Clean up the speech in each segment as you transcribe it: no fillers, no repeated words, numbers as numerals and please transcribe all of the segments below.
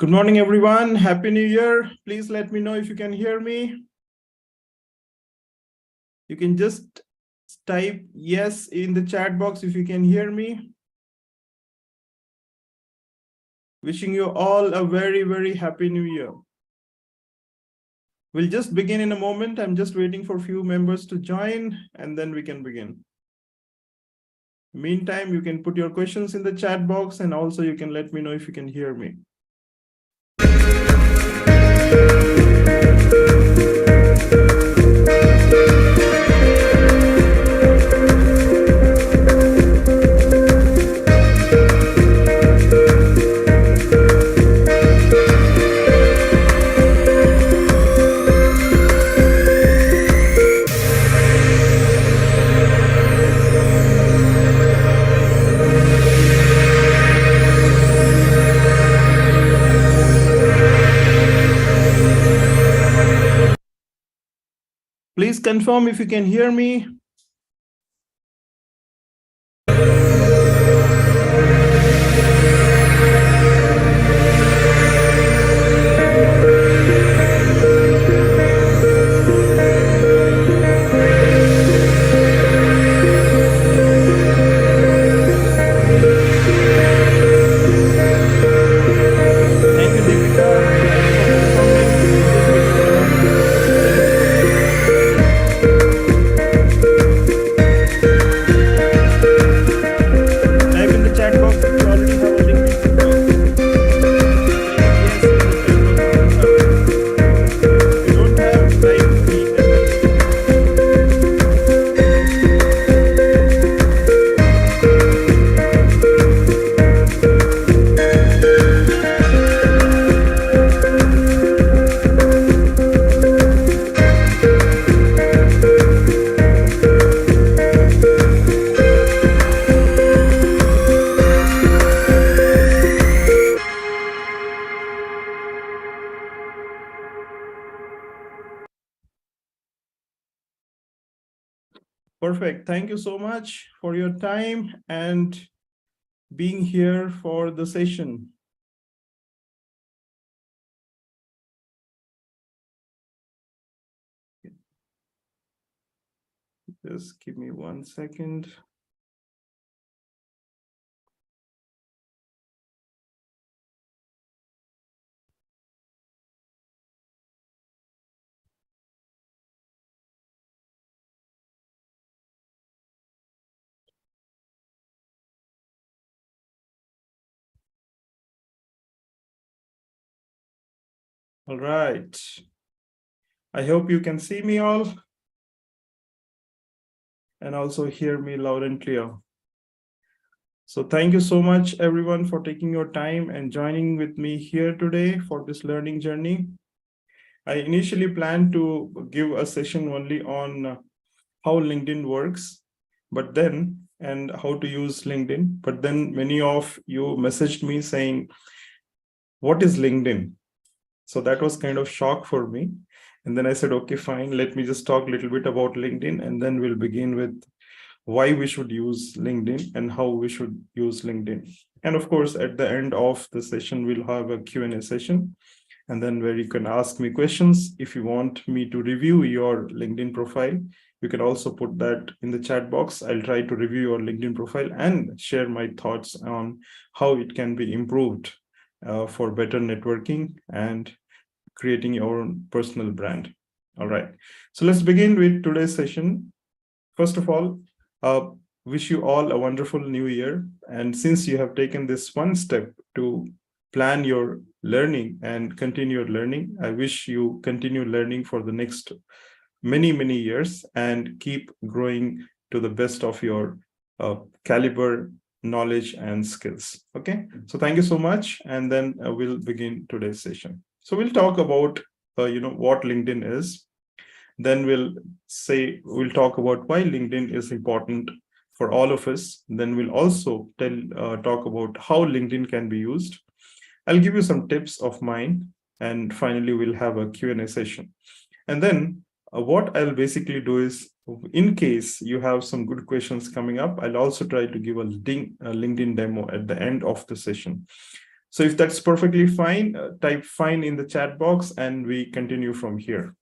Good morning, everyone. Happy New Year. Please let me know if you can hear me. You can just type yes in the chat box if you can hear me. Wishing you all a very, very happy New Year. We'll just begin in a moment. I'm just waiting for a few members to join and then we can begin. Meantime, you can put your questions in the chat box and also you can let me know if you can hear me. Please confirm if you can hear me. Perfect. Thank you so much for your time and being here for the session. Just give me 1 second. All right. I hope you can see me all and also hear me loud and clear. So thank you so much, everyone, for taking your time and joining with me here today for this learning journey. I initially planned to give a session only on how LinkedIn works, and how to use LinkedIn. But then many of you messaged me saying, what is LinkedIn? So that was kind of shock for me. And then I said, okay, fine, let me just talk a little bit about LinkedIn, and then we'll begin with why we should use LinkedIn and how we should use LinkedIn. And of course, at the end of the session, we'll have a Q&A session, and then where you can ask me questions. If you want me to review your LinkedIn profile, you can also put that in the chat box. I'll try to review your LinkedIn profile and share my thoughts on how it can be improved for better networking and creating your own personal brand. All right, so let's begin with today's session. First of all, wish you all a wonderful new year. And since you have taken this one step to plan your learning and continue your learning, I wish you continue learning for the next many, many years and keep growing to the best of your caliber, knowledge, and skills. Okay, so thank you so much. And then we'll begin today's session. So we'll talk about, what LinkedIn is. Then we'll talk about why LinkedIn is important for all of us. Then we'll also talk about how LinkedIn can be used. I'll give you some tips of mine, and finally we'll have a Q&A session. And then what I'll basically do is, in case you have some good questions coming up, I'll also try to give a LinkedIn demo at the end of the session. So if that's perfectly fine, type fine in the chat box and we continue from here.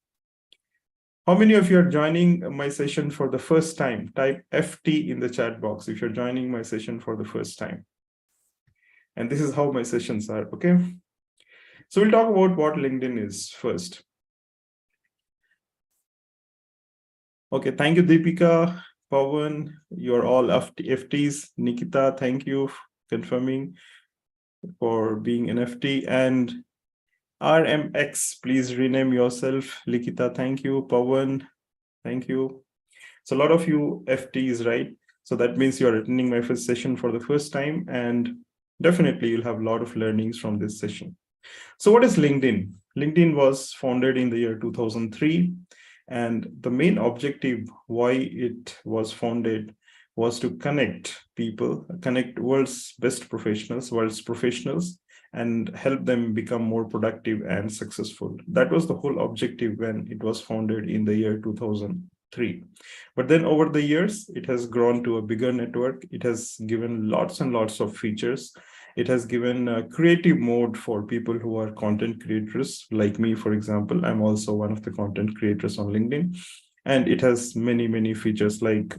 How many of you are joining my session for the first time? Type FT in the chat box if you're joining my session for the first time. And this is how my sessions are, okay? So we'll talk about what LinkedIn is first. Okay, thank you, Deepika, Pawan, you're all FTs. Nikita, thank you for confirming for being an FT. And RMX, please rename yourself. Likita, thank you. Pawan, thank you. So a lot of you FTs, right? So that means you're attending my first session for the first time, and definitely you'll have a lot of learnings from this session. So what is LinkedIn? LinkedIn was founded in the year 2003, and the main objective why it was founded was to connect people, connect world's best professionals, and help them become more productive and successful. That was the whole objective when it was founded in the year 2003. But then over the years, it has grown to a bigger network. It has given lots and lots of features. It has given a creative mode for people who are content creators, like me, for example. I'm also one of the content creators on LinkedIn. And it has many, many features like,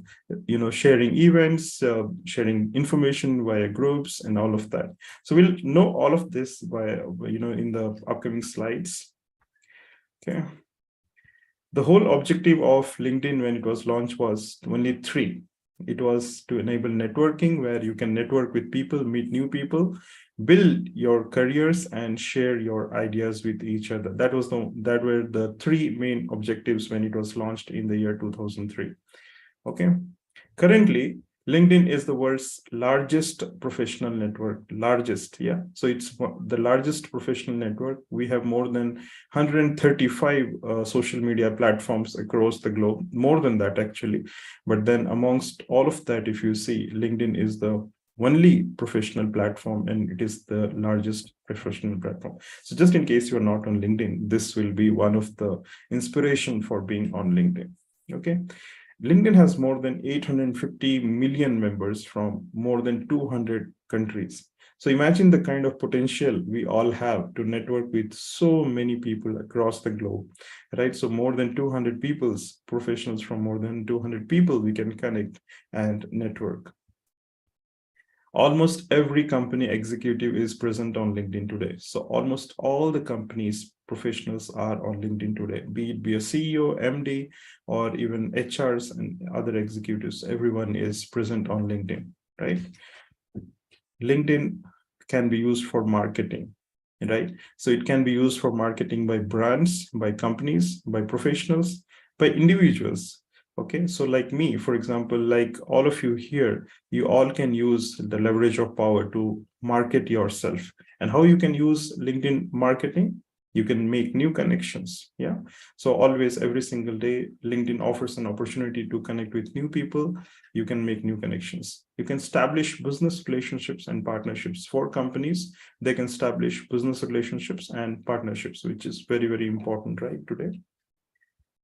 sharing events, sharing information via groups and all of that. So we'll know all of this by, in the upcoming slides. Okay. The whole objective of LinkedIn when it was launched was only three. It was to enable networking, where you can network with people, meet new people, build your careers, and share your ideas with each other. That were the three main objectives when it was launched in the year 2003. Okay. Currently, LinkedIn is the world's largest professional network. Largest, yeah. So it's the largest professional network. We have more than 135 social media platforms across the globe, more than that actually. But then amongst all of that, if you see, LinkedIn is the only professional platform, and it is the largest professional platform. So just in case you're not on LinkedIn, this will be one of the inspiration for being on LinkedIn. Okay. LinkedIn has more than 850 million members from more than 200 countries. So imagine the kind of potential we all have to network with so many people across the globe, right? So more than 200 professionals from more than 200 people we can connect and network. Almost every company executive is present on LinkedIn today. So almost all the companies professionals are on LinkedIn today, be a CEO, MD, or even HRs and other executives. Everyone is present on LinkedIn, right? LinkedIn can be used for marketing, right? So it can be used for marketing by brands, by companies, by professionals, by individuals. Okay, so like me, for example, like all of you here, you all can use the leverage of power to market yourself. And how you can use LinkedIn marketing? You can make new connections. Yeah. So always, every single day, LinkedIn offers an opportunity to connect with new people. You can make new connections. You can establish business relationships and partnerships for companies. They can establish business relationships and partnerships, which is very, very important, right, today.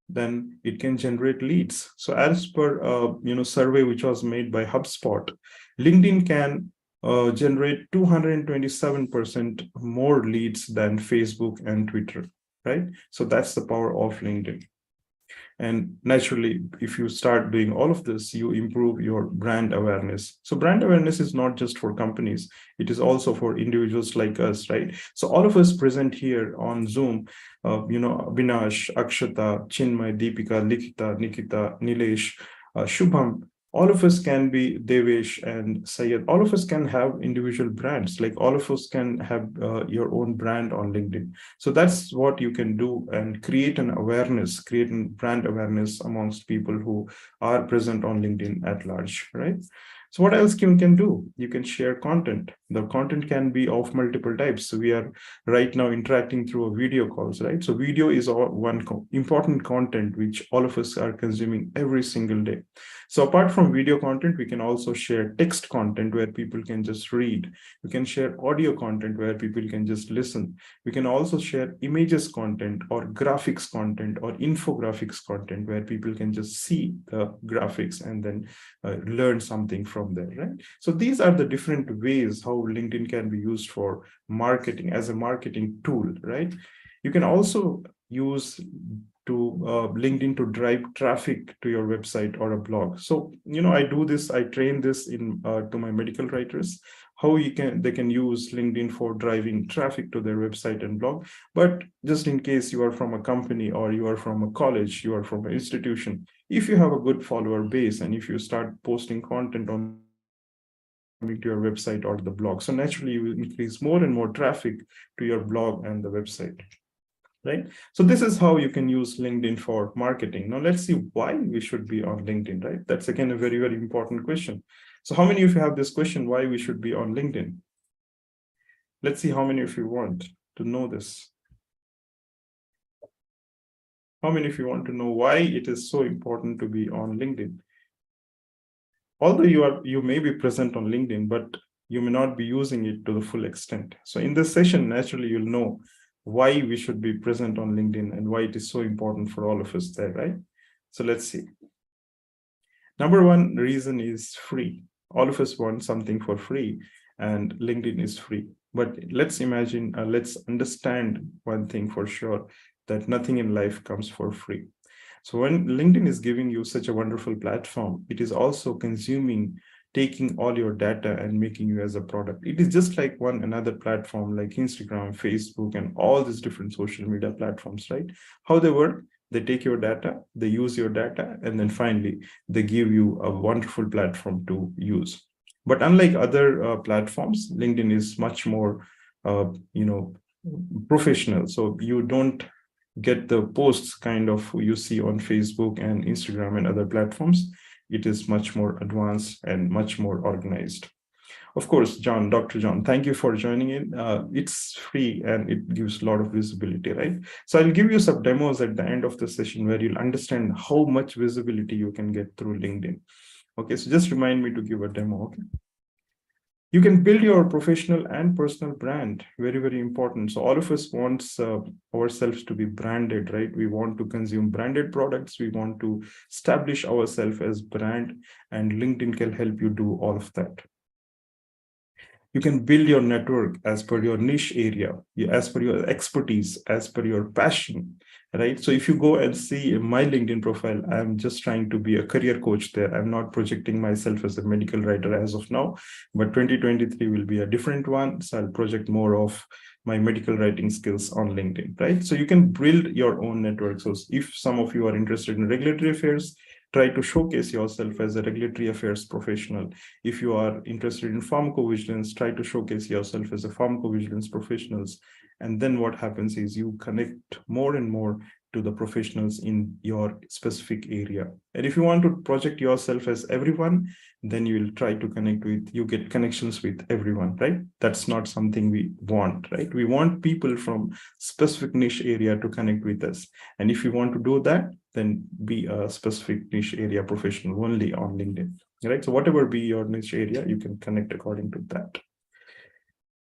Then it can generate leads. So as per survey which was made by HubSpot, LinkedIn can generate 227% more leads than Facebook and Twitter, right? So that's the power of LinkedIn. And naturally, if you start doing all of this, you improve your brand awareness. So brand awareness is not just for companies, it is also for individuals like us, right? So all of us present here on Zoom, Avinash, Akshata, Chinmay, Deepika, Likita, Nikita, Nilesh, Shubham, all of us can be Devesh and Sayed. All of us can have individual brands. Like all of us can have your own brand on LinkedIn. So that's what you can do and create an awareness, create a brand awareness amongst people who are present on LinkedIn at large, right? So what else you can do? You can share content. The content can be of multiple types. So we are right now interacting through a video calls, right? So video is one important content which all of us are consuming every single day. So apart from video content, we can also share text content where people can just read. We can share audio content where people can just listen. We can also share images content or graphics content or infographics content where people can just see the graphics and then learn something from from there, right? So these are the different ways how LinkedIn can be used for marketing as a marketing tool, right? You can also use LinkedIn to drive traffic to your website or a blog. So, I do this, I train this to my medical writers, how they can use LinkedIn for driving traffic to their website and blog. But just in case you are from a company or you are from a college, you are from an institution, if you have a good follower base and if you start posting content on to your website or the blog, so naturally you will increase more and more traffic to your blog and the website, right? So this is how you can use LinkedIn for marketing. Now let's see why we should be on LinkedIn, right? That's again a very, very important question. So how many of you have this question, why we should be on LinkedIn? Let's see how many of you want to know this. How many of you want to know why it is so important to be on LinkedIn? Although you may be present on LinkedIn, but you may not be using it to the full extent. So in this session, naturally, you'll know why we should be present on LinkedIn and why it is so important for all of us there, right? So let's see. Number one reason is free. All of us want something for free, and LinkedIn is free. But let's imagine, let's understand one thing for sure, that nothing in life comes for free. So when LinkedIn is giving you such a wonderful platform, it is also taking all your data and making you as a product. It is just like another platform like Instagram, Facebook, and all these different social media platforms, right? How they work, they take your data, they use your data, and then finally, they give you a wonderful platform to use. But unlike other platforms, LinkedIn is much more, professional. So you don't get the posts kind of you see on Facebook and Instagram and other platforms. It is much more advanced and much more organized. Of course, Dr. John, thank you for joining in. It's free and it gives a lot of visibility, right? So I'll give you some demos at the end of the session where you'll understand how much visibility you can get through LinkedIn. Okay, so just remind me to give a demo, okay? You can build your professional and personal brand. Very, very important. So all of us wants ourselves to be branded, right? We want to consume branded products. We want to establish ourselves as brand, and LinkedIn can help you do all of that. You can build your network as per your niche area, as per your expertise, as per your passion, right? So if you go and see my LinkedIn profile, I'm just trying to be a career coach there. I'm not projecting myself as a medical writer as of now, but 2023 will be a different one. So I'll project more of my medical writing skills on LinkedIn, right? So you can build your own network. So if some of you are interested in regulatory affairs, try to showcase yourself as a regulatory affairs professional. If you are interested in pharmacovigilance, try to showcase yourself as a pharmacovigilance professionals. And then what happens is you connect more and more to the professionals in your specific area. And if you want to project yourself as everyone, then you will try to you get connections with everyone, right? That's not something we want, right? We want people from specific niche area to connect with us. And if you want to do that, then be a specific niche area professional only on LinkedIn, right? So whatever be your niche area, you can connect according to that.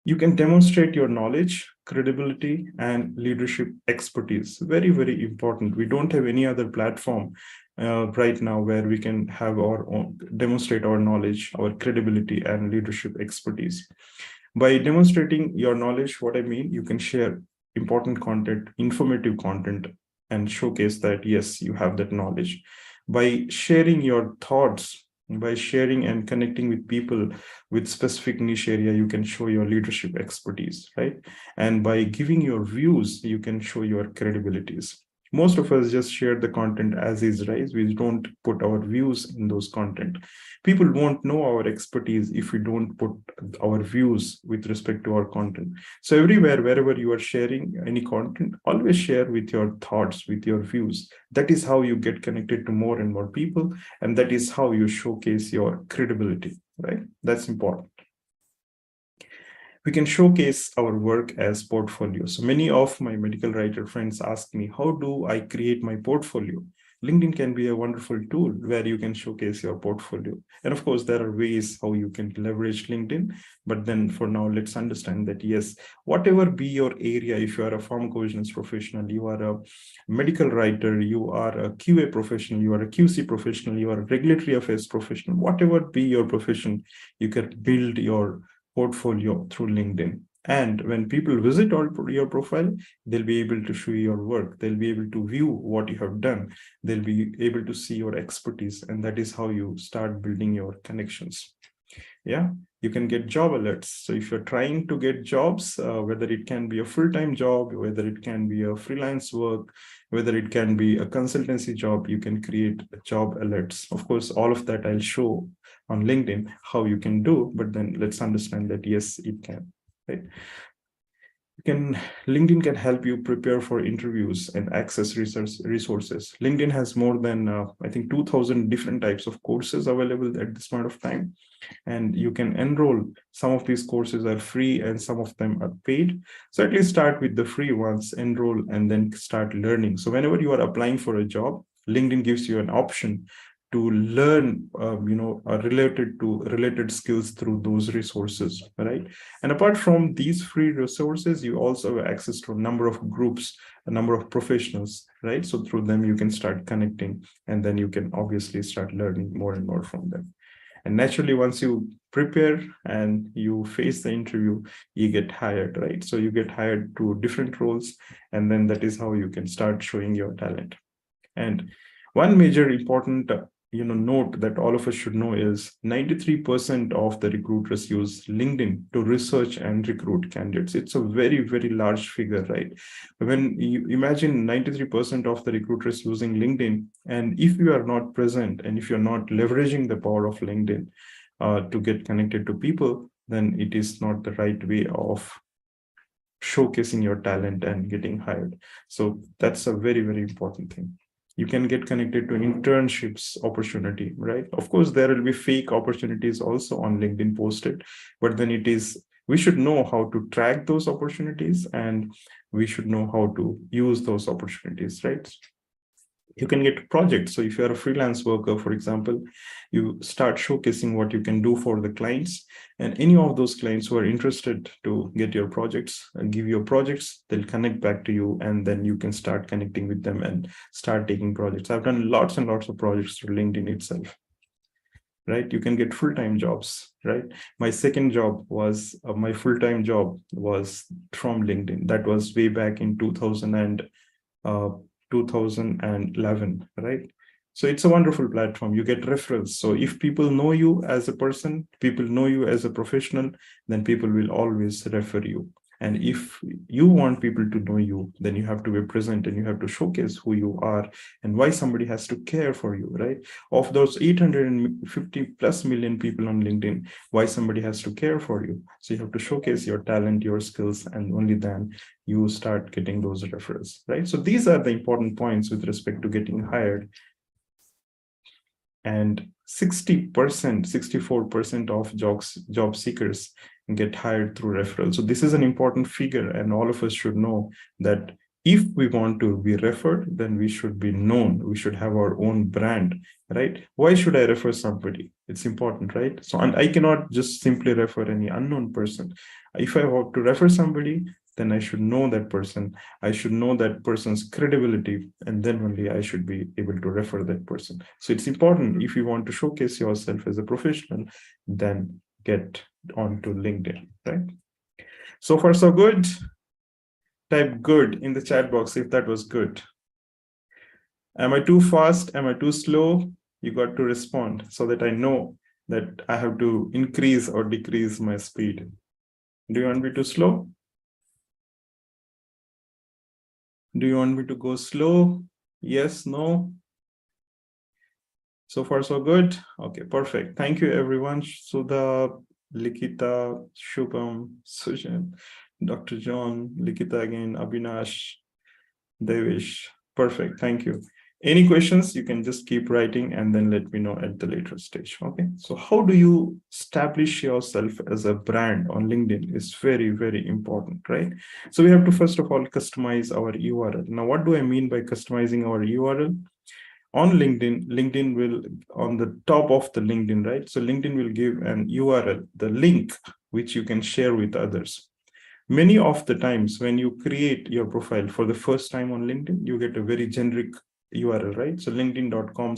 You can demonstrate your knowledge, credibility, and leadership expertise. Very, very important. We don't have any other platform right now where we can have demonstrate our knowledge, our credibility, and leadership expertise. By demonstrating your knowledge, what I mean, you can share important content, informative content, and showcase that, yes, you have that knowledge. By sharing your thoughts, by sharing and connecting with people with specific niche area, you can show your leadership expertise, right? And by giving your views, you can show your credibilities. Most of us just share the content as is, right? We don't put our views in those content. People won't know our expertise if we don't put our views with respect to our content. So everywhere, wherever you are sharing any content, always share with your thoughts, with your views. That is how you get connected to more and more people. And that is how you showcase your credibility, right? That's important. We can showcase our work as portfolio. So many of my medical writer friends ask me, how do I create my portfolio? LinkedIn can be a wonderful tool where you can showcase your portfolio. And of course, there are ways how you can leverage LinkedIn. But then for now, let's understand that, yes, whatever be your area, if you are a pharmacovigilance professional, you are a medical writer, you are a QA professional, you are a QC professional, you are a regulatory affairs professional, whatever be your profession, you can build your portfolio through LinkedIn. And when people visit your profile, they'll be able to show your work. They'll be able to view what you have done. They'll be able to see your expertise. And that is how you start building your connections. Yeah, you can get job alerts. So if you're trying to get jobs, whether it can be a full-time job, whether it can be a freelance work, whether it can be a consultancy job, you can create job alerts. Of course, all of that I'll show on LinkedIn how you can do, but then let's understand that, yes, it can, right? LinkedIn can help you prepare for interviews and access resources. LinkedIn has more than, I think, 2,000 different types of courses available at this point of time. And you can enroll. Some of these courses are free and some of them are paid. So at least start with the free ones, enroll, and then start learning. So whenever you are applying for a job, LinkedIn gives you an option to learn, related skills through those resources, right? And apart from these free resources, you also have access to a number of groups, a number of professionals, right? So through them, you can start connecting, and then you can obviously start learning more and more from them. And naturally, once you prepare and you face the interview, you get hired, right? So you get hired to different roles, and then that is how you can start showing your talent. And one major important note that all of us should know is 93% of the recruiters use LinkedIn to research and recruit candidates. It's a very, very large figure, right? When you imagine 93% of the recruiters using LinkedIn, and if you are not present and if you're not leveraging the power of LinkedIn to get connected to people, then it is not the right way of showcasing your talent and getting hired. So that's a very, very important thing. You can get connected to internships opportunity, right? Of course, there will be fake opportunities also on LinkedIn posted, but then we should know how to track those opportunities, and we should know how to use those opportunities, right? You can get projects. So if you're a freelance worker, for example, you start showcasing what you can do for the clients, and any of those clients who are interested to get your projects and give your projects, they'll connect back to you, and then you can start connecting with them and start taking projects. I've done lots and lots of projects through LinkedIn itself, right? You can get full-time jobs, right? My second job was, my full-time job was from LinkedIn. That was way back in 2011, right? So it's a wonderful platform. You get referrals. So if people know you as a person, people know you as a professional, then people will always refer you. And if you want people to know you, then you have to be present and you have to showcase who you are and why somebody has to care for you, right? Of those 850 plus million people on LinkedIn, why somebody has to care for you. So you have to showcase your talent, your skills, and only then you start getting those referrals, right? So these are the important points with respect to getting hired. And 60%, 64% of job seekers get hired through referral. So this is an important figure, and all of us should know that if we want to be referred, then we should be known. We should have our own brand, right? Why should I refer somebody? It's important, right? So, and I cannot just simply refer any unknown person. If I want to refer somebody, then I should know that person. I should know that person's credibility, and then only I should be able to refer that person. So it's important, if you want to showcase yourself as a professional, then get onto LinkedIn, right? So far, so good. Type good in the chat box if that was good. Am I too fast? Am I too slow? You got to respond so that I know that I have to increase or decrease my speed. Do you want me to slow? Do you want me to go slow? Yes, no? So far, so good. Okay, perfect. Thank you, everyone. Sudha, Likita, Shubham, Sujan, Dr. John, Likita again, Abhinash, Devish. Perfect. Thank you. Any questions, you can just keep writing and then let me know at the later stage. Okay. So how do you establish yourself as a brand on LinkedIn is very, very important, right? So we have to, first of all, customize our URL. Now, what do I mean by customizing our URL? on LinkedIn, LinkedIn will, on the top of the LinkedIn, right? So LinkedIn will give an URL, the link, which you can share with others. Many of the times when you create your profile for the first time on LinkedIn, you get a very generic URL, right? So linkedin.com/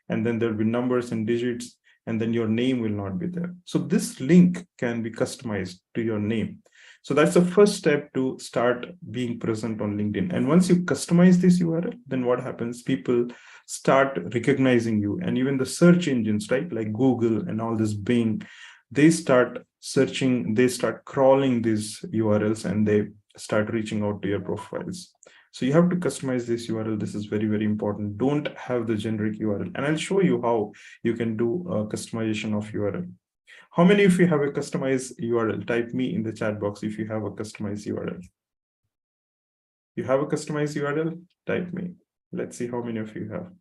and then there'll be numbers and digits, and then your name will not be there. So this link can be customized to your name. So that's the first step to start being present on LinkedIn. And once you customize this URL, then what happens? People start recognizing you, and even the search engines, right? Like Google and all this Bing, they start searching, they start crawling these URLs, and they start reaching out to your profiles. So you have to customize this URL. This is very, very important. Don't have the generic URL. And I'll show you how you can do a customization of URL. How many of you have a customized URL? Type me in the chat box if you have a customized URL. You have a customized URL? Type me. Let's see how many of you have.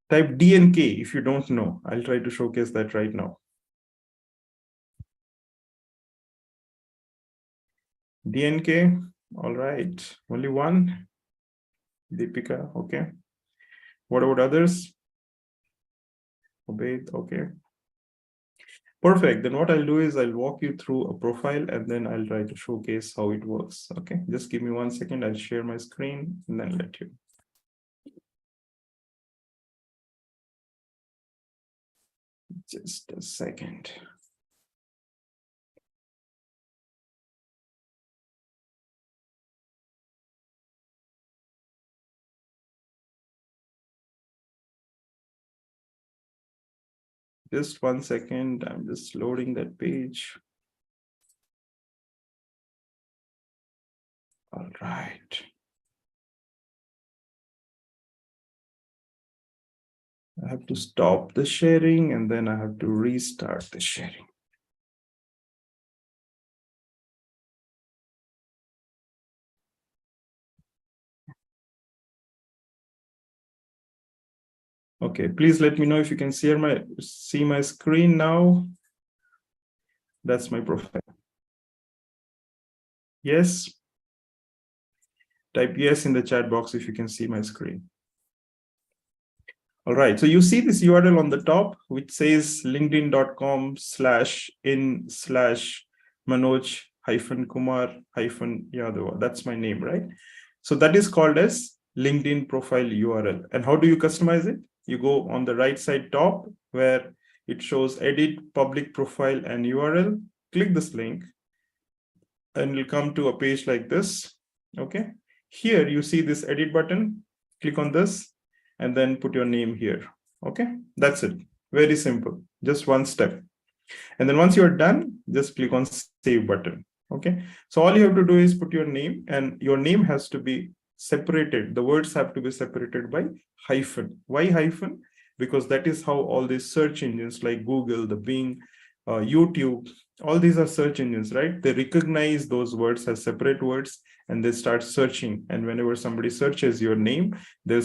Type DNK if you don't know. I'll try to showcase that right now. DNK, all right. Only one. Deepika, okay. What about others? Obaid, okay. Perfect. Then what I'll do is I'll walk you through a profile, and then I'll try to showcase how it works. Okay, just give me 1 second. I'll share my screen and then let you. Just a second. Just 1 second. I'm just loading that page. All right. I have to stop the sharing, and then I have to restart the sharing. Okay, please let me know if you can see my screen now. That's my profile. Yes. Type yes in the chat box if you can see my screen. All right, so you see this URL on the top, which says linkedin.com/in/Manoj-Kumar-Yadav. That's my name, right? So that is called as LinkedIn profile URL. And how do you customize it? You go on the right side top where it shows edit public profile and URL. Click this link and it'll come to a page like this. Okay. Here you see this edit button. Click on this and then put your name here. Okay. That's it. Very simple. Just one step. And then once you're done, just click on save button. Okay. So all you have to do is put your name, and your name has to be separated. The words have to be separated by hyphen. Why hyphen? Because that is how all these search engines like Google, the Bing, YouTube, all these are search engines, right? They recognize those words as separate words and they start searching. And whenever somebody searches your name, they'll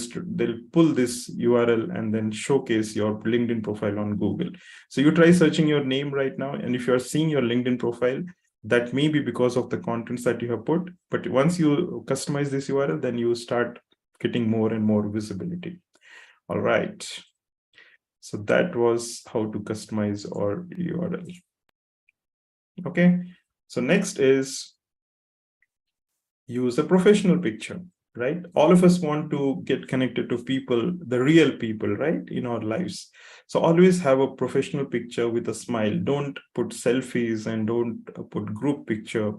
pull this URL and then showcase your LinkedIn profile on Google. So you try searching your name right now. And if you're seeing your LinkedIn profile, that may be because of the contents that you have put. But once you customize this URL, then you start getting more and more visibility. All right. So that was how to customize our URL. Okay. So next is use a professional picture, right? All of us want to get connected to people, the real people, right, in our lives. So always have a professional picture with a smile. Don't put selfies and don't put group picture.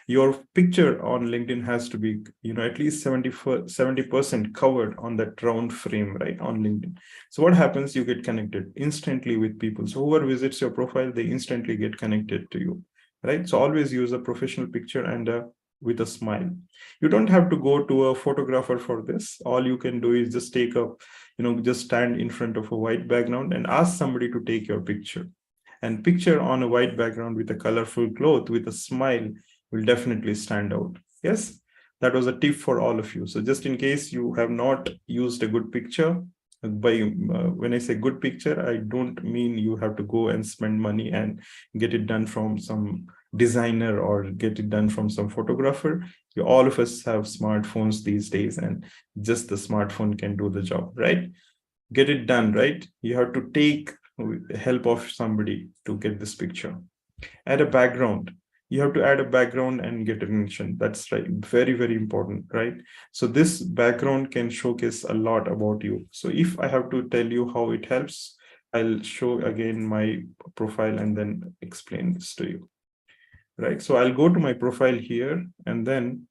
Your picture on LinkedIn has to be, at least 70% covered on that round frame, right, on LinkedIn. So what happens? You get connected instantly with people. So whoever visits your profile, they instantly get connected to you, right? So always use a professional picture and with a smile. You don't have to go to a photographer for this. All you can do is just take a, just stand in front of a white background and ask somebody to take your picture. And picture on a white background with a colorful cloth with a smile will definitely stand out. Yes, that was a tip for all of you. So just in case you have not used a good picture, when I say good picture, I don't mean you have to go and spend money and get it done from some designer or get it done from some photographer. All of us have smartphones these days, and just the smartphone can do the job, right? Get it done, right? You have to take help of somebody to get this picture. Add a background. You have to add a background and get attention. That's right, very, very important, right? So this background can showcase a lot about you. So if I have to tell you how it helps, I'll show again my profile and then explain this to you, right? So I'll go to my profile here, and then,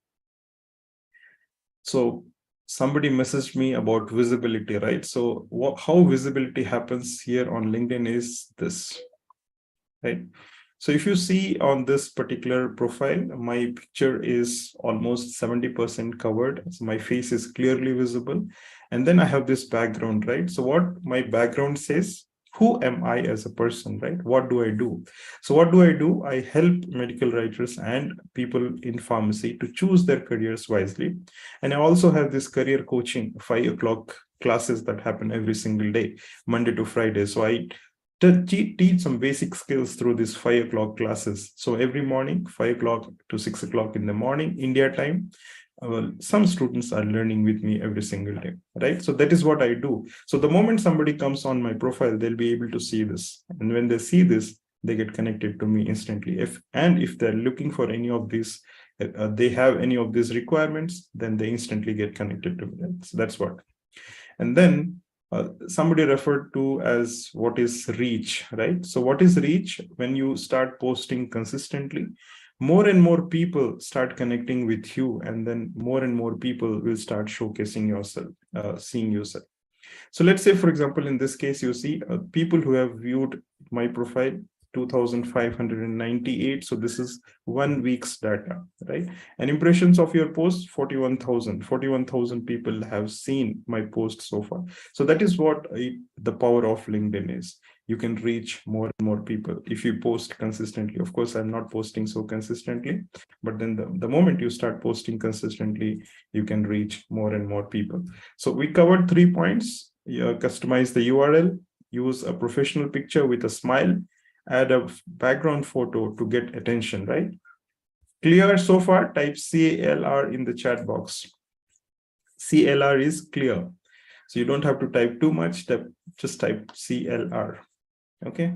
so somebody messaged me about visibility, right? So how visibility happens here on LinkedIn is this, right? So if you see on this particular profile, my picture is almost 70% covered. So my face is clearly visible. And then I have this background, right? So what my background says, who am I as a person, right? What do I do? So what do I do? I help medical writers and people in pharmacy to choose their careers wisely. And I also have this career coaching 5 o'clock classes that happen every single day, Monday to Friday. So I to teach some basic skills through these 5 o'clock classes. So every morning, 5 o'clock to 6 o'clock in the morning, India time, some students are learning with me every single day, right? So that is what I do. So the moment somebody comes on my profile, they'll be able to see this. And when they see this, they get connected to me instantly. If they're looking for any of these, they have any of these requirements, then they instantly get connected to me. So that's what. And then somebody referred to as what is reach, right? So what is reach? When you start posting consistently, more and more people start connecting with you, and then more and more people will start showcasing yourself, seeing yourself. So let's say, for example, in this case, you see people who have viewed my profile, 2,598. So this is 1 week's data, right? And impressions of your post, 41,000. 41,000 people have seen my post so far. So that is what the power of LinkedIn is. You can reach more and more people if you post consistently. Of course, I'm not posting so consistently, but then the moment you start posting consistently, you can reach more and more people. So we covered 3 points. You customize the URL, use a professional picture with a smile, add a background photo to get attention, right? Clear so far? Type CLR in the chat box. CLR is clear. So you don't have to type too much, just type CLR, okay?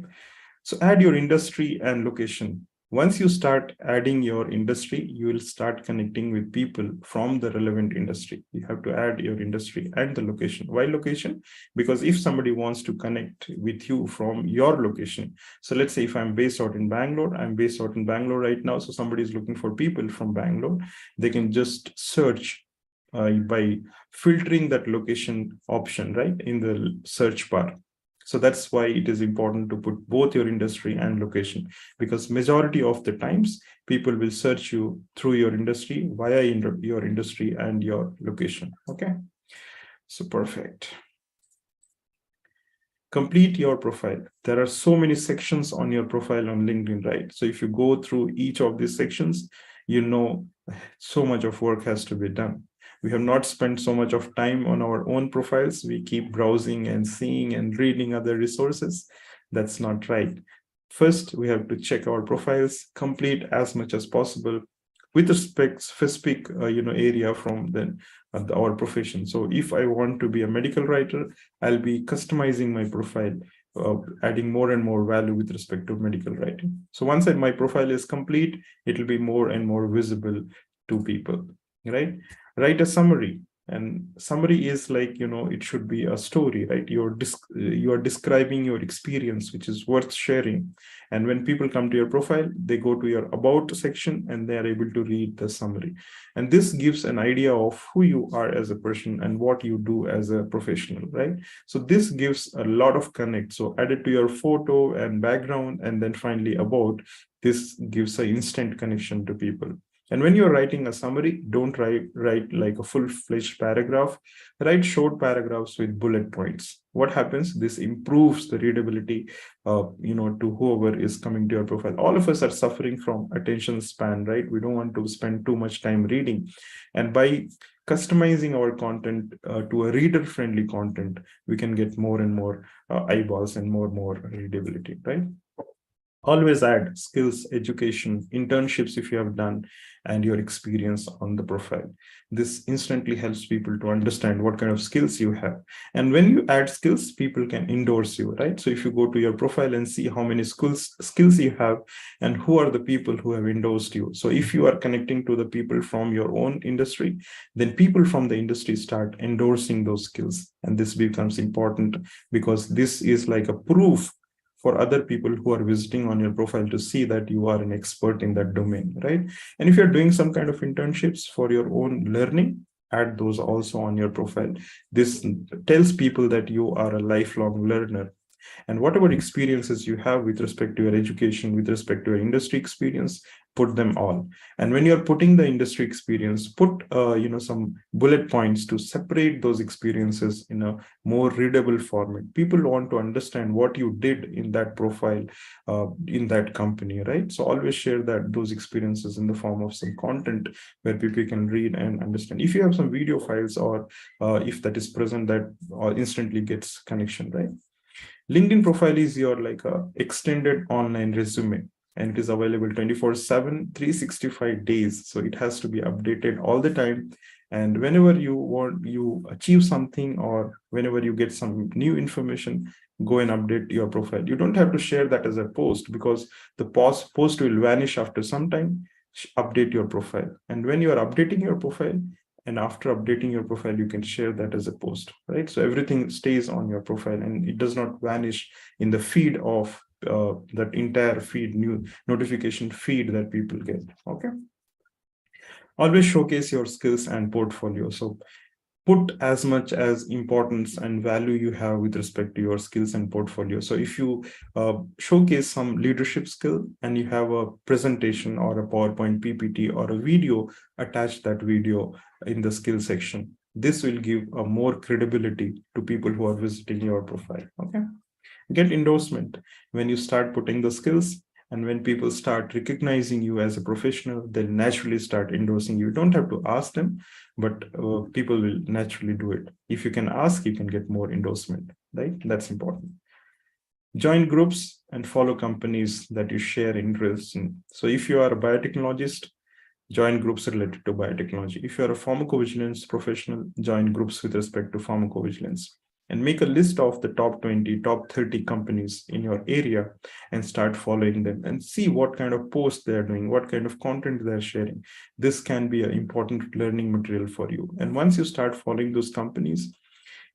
So add your industry and location. Once you start adding your industry, you will start connecting with people from the relevant industry. You have to add your industry and the location. Why location? Because if somebody wants to connect with you from your location, so let's say if I'm based out in Bangalore, I'm based out in Bangalore right now. So somebody is looking for people from Bangalore. They can just search by filtering that location option, right, in the search bar. So that's why it is important to put both your industry and location, because majority of the times people will search you through your industry via your industry and your location. Okay, so perfect. Complete your profile. There are so many sections on your profile on LinkedIn, right? So if you go through each of these sections, you know so much of work has to be done. We have not spent so much of time on our own profiles. We keep browsing and seeing and reading other resources. That's not right. First, we have to check our profiles, complete as much as possible with respect specific area from our profession. So if I want to be a medical writer, I'll be customizing my profile, adding more and more value with respect to medical writing. So once my profile is complete, it will be more and more visible to people, right? Write a summary. And summary is like, it should be a story, right? You are describing your experience, which is worth sharing. And when people come to your profile, they go to your about section and they are able to read the summary. And this gives an idea of who you are as a person and what you do as a professional, right? So this gives a lot of connect. So add it to your photo and background, and then finally about. This gives an instant connection to people. And when you're writing a summary, don't write like a full-fledged paragraph. Write short paragraphs with bullet points. What happens? This improves the readability, to whoever is coming to your profile. All of us are suffering from attention span, right? We don't want to spend too much time reading. And by customizing our content to a reader-friendly content, we can get more and more eyeballs and more readability, right? Always add skills, education, internships if you have done, and your experience on the profile. This instantly helps people to understand what kind of skills you have. And when you add skills, people can endorse you, right? So if you go to your profile and see how many skills you have and who are the people who have endorsed you. So if you are connecting to the people from your own industry, then people from the industry start endorsing those skills. And this becomes important because this is like a proof for other people who are visiting on your profile to see that you are an expert in that domain, right? And if you're doing some kind of internships for your own learning, add those also on your profile. This tells people that you are a lifelong learner, and whatever experiences you have with respect to your education, with respect to your industry experience, put them all. And when you're putting the industry experience, put some bullet points to separate those experiences in a more readable format. People want to understand what you did in that profile, in that company, right? So always share that those experiences in the form of some content where people can read and understand. If you have some video files, or if that is present, that instantly gets connection, right? LinkedIn profile is your like a extended online resume, and it is available 24/7, 365 days. So it has to be updated all the time. And whenever you achieve something, or whenever you get some new information, go and update your profile. You don't have to share that as a post, because the post will vanish after some time. Update your profile. And when you are updating your profile, and after updating your profile, you can share that as a post, right? So everything stays on your profile and it does not vanish in the feed of that entire feed, new notification feed that people get. Okay, always showcase your skills and portfolio. So put as much as importance and value you have with respect to your skills and portfolio. So if you showcase some leadership skill and you have a presentation or a PowerPoint PPT or a video, attach that video in the skill section. This will give a more credibility to people who are visiting your profile. Okay, get endorsement. When you start putting the skills, and when people start recognizing you as a professional, they'll naturally start endorsing you. You don't have to ask them, but people will naturally do it. If you can ask, you can get more endorsement, right? That's important. Join groups and follow companies that you share interests in. So if you are a biotechnologist, join groups related to biotechnology. If you're a pharmacovigilance professional, join groups with respect to pharmacovigilance. And make a list of the top 20, top 30 companies in your area and start following them and see what kind of posts they're doing, what kind of content they're sharing. This can be an important learning material for you. And once you start following those companies,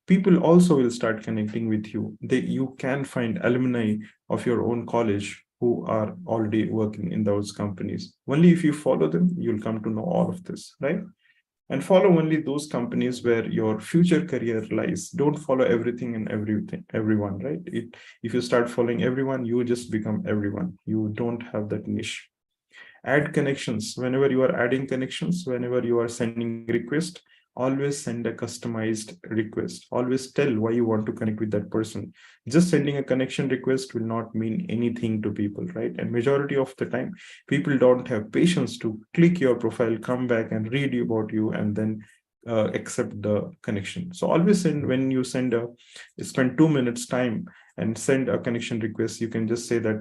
people also will start connecting with you. You can find alumni of your own college who are already working in those companies. Only if you follow them, you'll come to know all of this, right? And follow only those companies where your future career lies. Don't follow everything and everyone, right? If you start following everyone, you just become everyone. You don't have that niche. Add connections. Whenever you are adding connections, whenever you are sending request, always send a customized request. Always tell why you want to connect with that person. Just sending a connection request will not mean anything to people, right? And majority of the time, people don't have patience to click your profile, come back and read about you, and then accept the connection. So always send, when you spend 2 minutes time and send a connection request, you can just say that,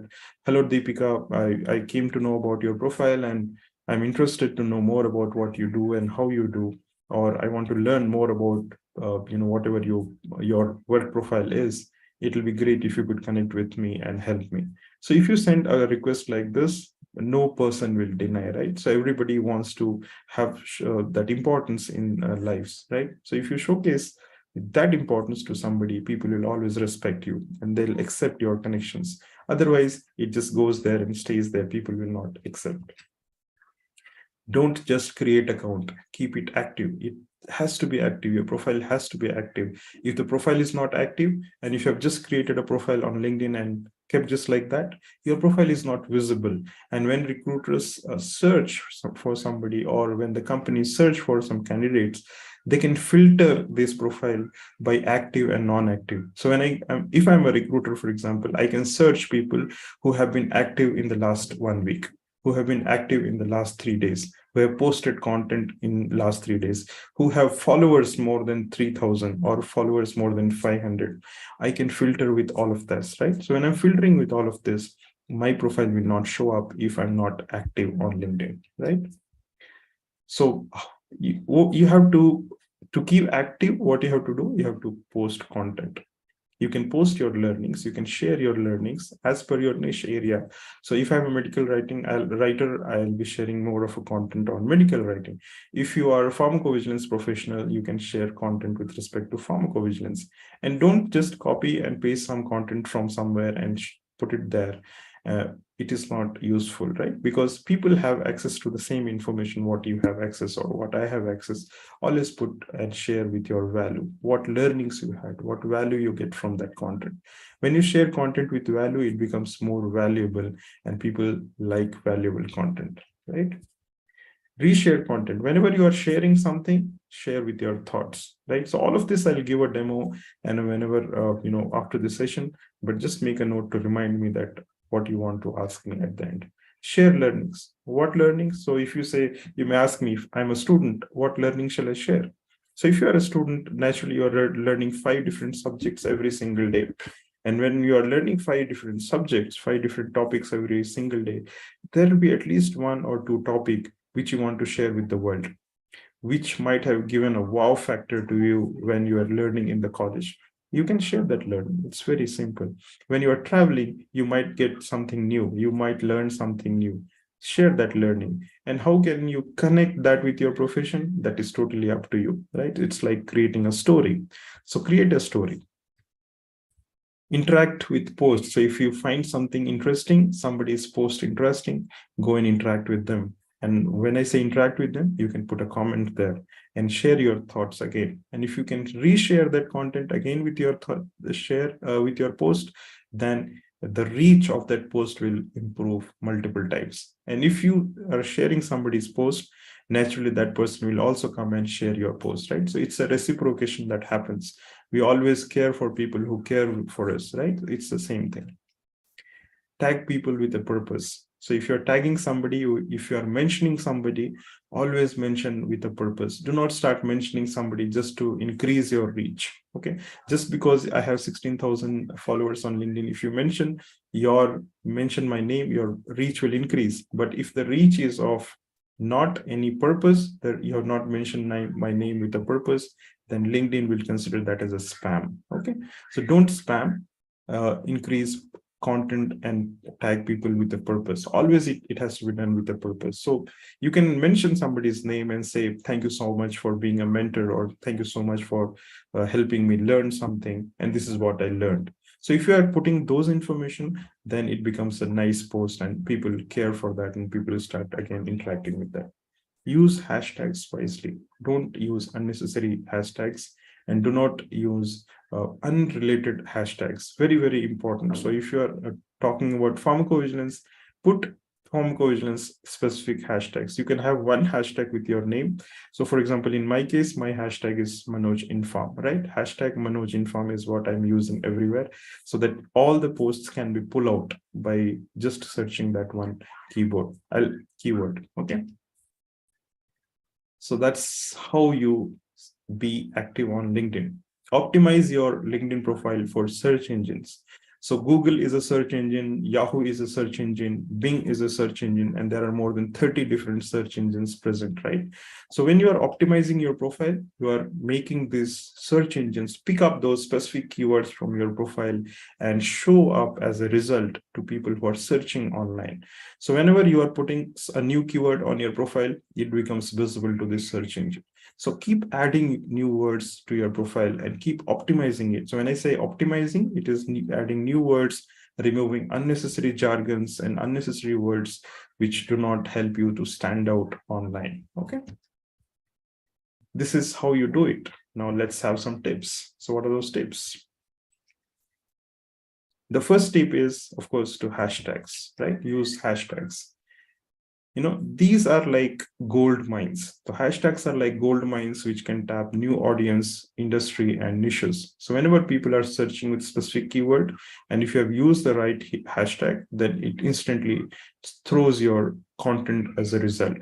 hello Deepika, I came to know about your profile and I'm interested to know more about what you do and how you do, or I want to learn more about whatever your work profile is. It will be great if you could connect with me and help me. So if you send a request like this, no person will deny, right? So everybody wants to have that importance in lives, right? So if you showcase that importance to somebody, people will always respect you and they'll accept your connections. Otherwise, it just goes there and stays there. People will not accept. Don't just create account, keep it active. It has to be active. Your profile has to be active. If the profile is not active, and if you have just created a profile on LinkedIn and kept just like that, your profile is not visible. And when recruiters search for somebody, or when the companies search for some candidates, they can filter this profile by active and non-active. So if I'm a recruiter, for example, I can search people who have been active in the last 1 week, who have been active in the last 3 days, who have posted content in last 3 days, who have followers more than 3,000 or followers more than 500. I can filter with all of this, right? So when I'm filtering with all of this, my profile will not show up if I'm not active on LinkedIn, right? So you have to keep active. What you have to do, you have to post content. You can post your learnings, you can share your learnings as per your niche area. So if I'm a medical writer, I'll be sharing more of a content on medical writing. If you are a pharmacovigilance professional, you can share content with respect to pharmacovigilance. And don't just copy and paste some content from somewhere and put it there. It is not useful, right? Because people have access to the same information what you have access or what I have access. Always put and share with your value, what learnings you had, what value you get from that content. When you share content with value, it becomes more valuable, and people like valuable content, right? Reshare content. Whenever you are sharing something, share with your thoughts, right? So all of this, I'll give a demo and whenever, after the session, but just make a note to remind me that what you want to ask me at the end. Share learnings. What learnings? So if you say, you may ask me, if I'm a student, what learning shall I share? So if you are a student, naturally you're learning 5 different subjects every single day. And when you are learning 5 different subjects, 5 different topics every single day, there will be at least 1 or 2 topics which you want to share with the world, which might have given a wow factor to you when you are learning in the college. You can share that learning. It's very simple. When you are traveling, you might get something new. You might learn something new. Share that learning. And how can you connect that with your profession? That is totally up to you, right? It's like creating a story. So create a story. Interact with posts. So if you find something interesting, somebody's post interesting, go and interact with them. And when I say interact with them, you can put a comment there and share your thoughts again. And if you can reshare that content again with your with your post, then the reach of that post will improve multiple times. And if you are sharing somebody's post, naturally that person will also come and share your post, right? So it's a reciprocation that happens. We always care for people who care for us, right? It's the same thing. Tag people with a purpose. So if you're tagging somebody, if you are mentioning somebody, always mention with a purpose. Do not start mentioning somebody just to increase your reach. Okay. Just because I have 16,000 followers on LinkedIn, if you mention my name, your reach will increase. But if the reach is of not any purpose, that you have not mentioned my name with a purpose, then LinkedIn will consider that as a spam. Okay. So don't spam, increase content and tag people with a purpose. Always it has to be done with a purpose. So you can mention somebody's name and say, thank you so much for being a mentor, or thank you so much for helping me learn something. And this is what I learned. So if you are putting those information, then it becomes a nice post and people care for that and people start again interacting with that. Use hashtags wisely. Don't use unnecessary hashtags, and do not use unrelated hashtags. Very, very important. So if you are talking about pharmacovigilance, put pharmacovigilance specific hashtags. You can have one hashtag with your name. So for example, in my case, my hashtag is Manoj Inform, right? Hashtag Manoj Inform is what I'm using everywhere, so that all the posts can be pulled out by just searching that one keyword. Okay. So that's how you be active on LinkedIn. Optimize your LinkedIn profile for search engines. So Google is a search engine, Yahoo is a search engine, Bing is a search engine, and there are more than 30 different search engines present, right? So when you are optimizing your profile, you are making these search engines pick up those specific keywords from your profile and show up as a result to people who are searching online. So whenever you are putting a new keyword on your profile, it becomes visible to this search engine. So keep adding new words to your profile and keep optimizing it. So when I say optimizing, it is adding new words, removing unnecessary jargons and unnecessary words which do not help you to stand out online. Okay. This is how you do it. Now let's have some tips. So what are those tips? The first tip is, of course, to hashtags, right? Use hashtags. These are like gold mines. The hashtags are like gold mines which can tap new audience, industry, and niches. So whenever people are searching with specific keyword, and if you have used the right hashtag, then it instantly throws your content as a result,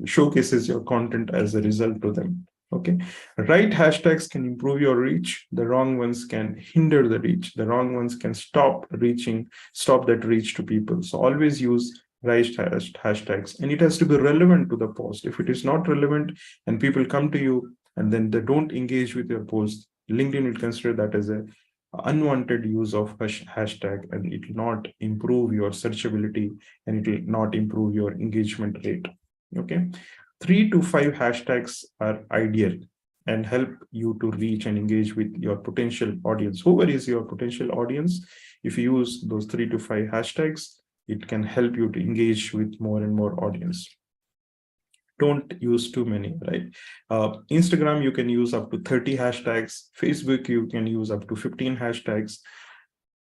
showcases your content as a result to them. Okay, right hashtags can improve your reach. The wrong ones can hinder the reach. The wrong ones can stop that reach to people. So always use right hashtags, and it has to be relevant to the post. If it is not relevant and people come to you and then they don't engage with your post, LinkedIn will consider that as a unwanted use of hashtag, and it will not improve your searchability, and it will not improve your engagement rate. Okay, 3 to 5 hashtags are ideal and help you to reach and engage with your potential audience. Whoever is your potential audience, if you use those 3 to 5 hashtags, it can help you to engage with more and more audience. Don't use too many, right? Instagram, you can use up to 30 hashtags. Facebook, you can use up to 15 hashtags.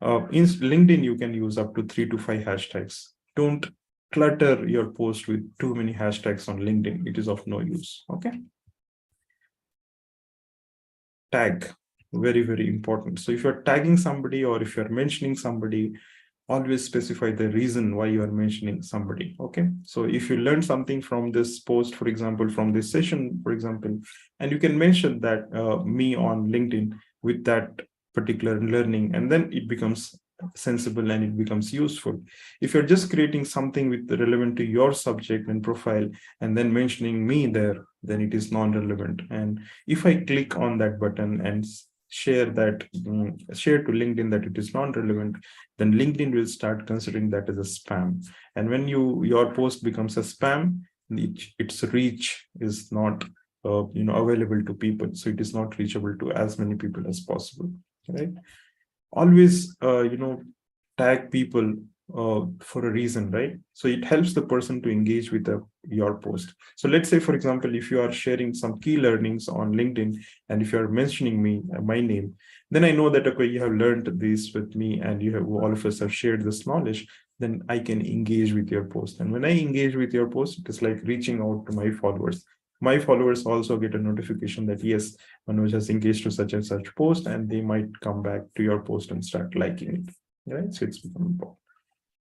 In LinkedIn, you can use up to 3 to 5 hashtags. Don't clutter your post with too many hashtags on LinkedIn. It is of no use. Okay. Tag, very, very important. So if you're tagging somebody or if you're mentioning somebody, always specify the reason why you are mentioning somebody. Okay, so if you learn something from this post, for example, from this session, for example, and you can mention that me on LinkedIn with that particular learning, and then it becomes sensible and it becomes useful. If you're just creating something with relevant to your subject and profile and then mentioning me there, then it is non-relevant. And if I click on that button and share to LinkedIn that it is non-relevant, then LinkedIn will start considering that as a spam. And when your post becomes a spam, its reach is not available to people, so it is not reachable to as many people as possible, right? Always tag people for a reason, right? So it helps the person to engage with your post. So let's say, for example, if you are sharing some key learnings on LinkedIn, and if you are mentioning me, my name, then I know that, okay, you have learned this with me, and all of us have shared this knowledge, then I can engage with your post. And when I engage with your post, it is like reaching out to my followers. My followers also get a notification that, yes, Manoj has engaged to such and such post, and they might come back to your post and start liking it, right? So it's become important.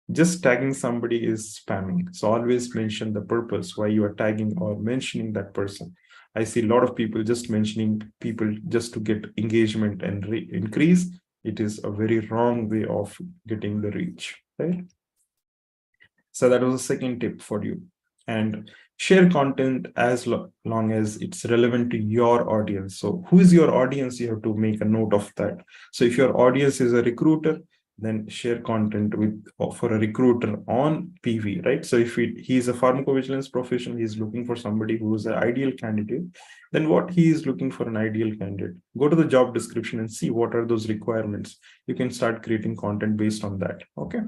Just tagging somebody is spamming. So always mention the purpose why you are tagging or mentioning that person. I see a lot of people just mentioning people just to get engagement and increase. It is a very wrong way of getting the reach, right? So that was a second tip for you. And share content as long as it's relevant to your audience. So who is your audience? You have to make a note of that. So if your audience is a recruiter, then share content for a recruiter on PV, right? So if he's a pharmacovigilance professional, he's looking for somebody who is an ideal candidate, then what he is looking for an ideal candidate, go to the job description and see what are those requirements. You can start creating content based on that. Okay.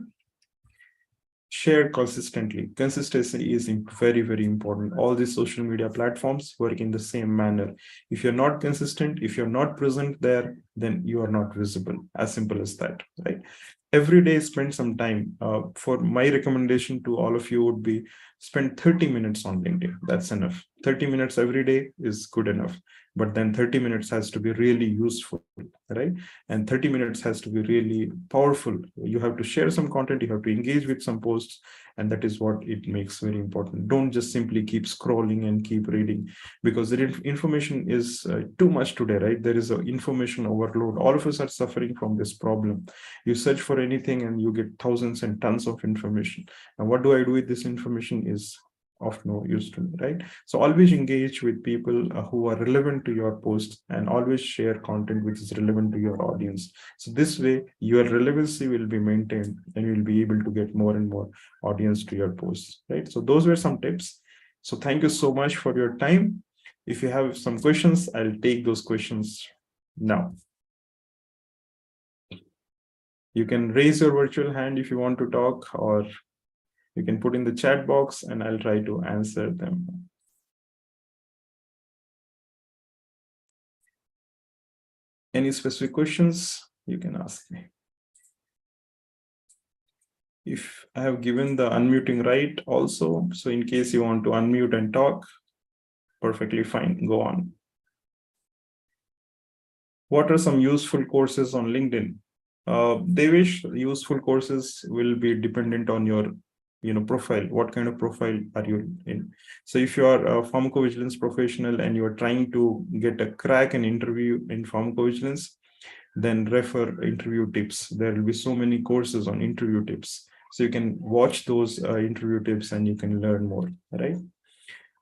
Share consistently. Consistency is very, very important. All these social media platforms work in the same manner. If you're not consistent, if you're not present there, then you are not visible. As simple as that, right? Every day, spend some time. For my recommendation to all of you would be spend 30 minutes on LinkedIn. That's enough. 30 minutes every day is good enough. But then 30 minutes has to be really useful, right? And 30 minutes has to be really powerful. You have to share some content, you have to engage with some posts, and that is what it makes very important. Don't just simply keep scrolling and keep reading, because the information is too much today, right? There is an information overload. All of us are suffering from this problem. You search for anything and you get thousands and tons of information. And what do I do with this information is of no use to me, right? So always engage with people who are relevant to your posts, and always share content which is relevant to your audience. So this way your relevancy will be maintained, and you'll be able to get more and more audience to your posts, right? So those were some tips. So thank you so much for your time. If you have some questions, I'll take those questions now. You can raise your virtual hand if you want to talk, or you can put in the chat box and I'll try to answer them. Any specific questions, you can ask me. If I have given the unmuting right also, so in case you want to unmute and talk, perfectly fine, go on. What are some useful courses on LinkedIn? They wish useful courses will be dependent on your profile. What kind of profile are you in? So if you are a pharmacovigilance professional and you are trying to get a crack an interview in pharmacovigilance, then refer interview tips. There will be so many courses on interview tips. So you can watch those interview tips and you can learn more, right?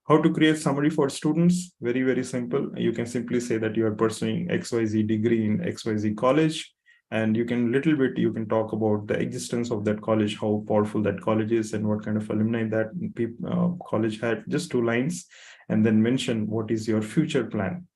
How to create summary for students? Very, very simple. You can simply say that you are pursuing XYZ degree in XYZ college. And you can talk about the existence of that college, how powerful that college is, and what kind of alumni that college had. Just 2 lines, and then mention what is your future plan,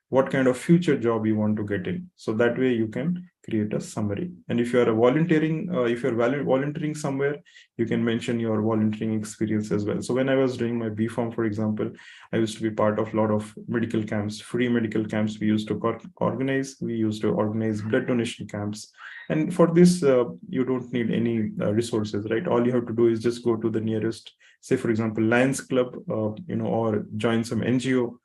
what kind of future job you want to get in. So that way you can create a summary. And if you are volunteering somewhere, you can mention your volunteering experience as well. So when I was doing my B.Pharm, for example, I used to be part of a lot of medical camps, free medical camps we used to organize. We used to organize blood donation camps. And for this, you don't need any resources, right? All you have to do is just go to the nearest, say, for example, Lions Club, or join some NGO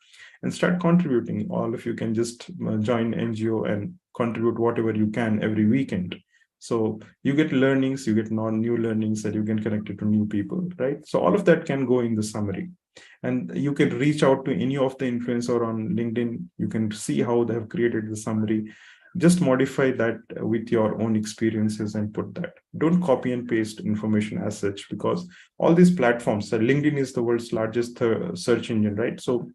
and start contributing. All of you can just join NGO and contribute whatever you can every weekend. So you get learnings, you get new learnings, that you can connect it to new people, right? So all of that can go in the summary. And you can reach out to any of the influencer on LinkedIn. You can see how they have created the summary. Just modify that with your own experiences and put that. Don't copy and paste information as such, because all these platforms, LinkedIn is the world's largest search engine, right? So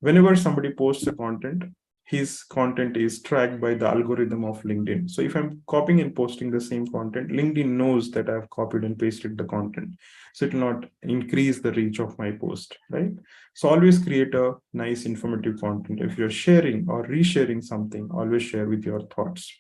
whenever somebody posts a content, his content is tracked by the algorithm of LinkedIn. So if I'm copying and posting the same content, LinkedIn knows that I've copied and pasted the content. So it will not increase the reach of my post, right? So always create a nice informative content. If you're sharing or resharing something, always share with your thoughts.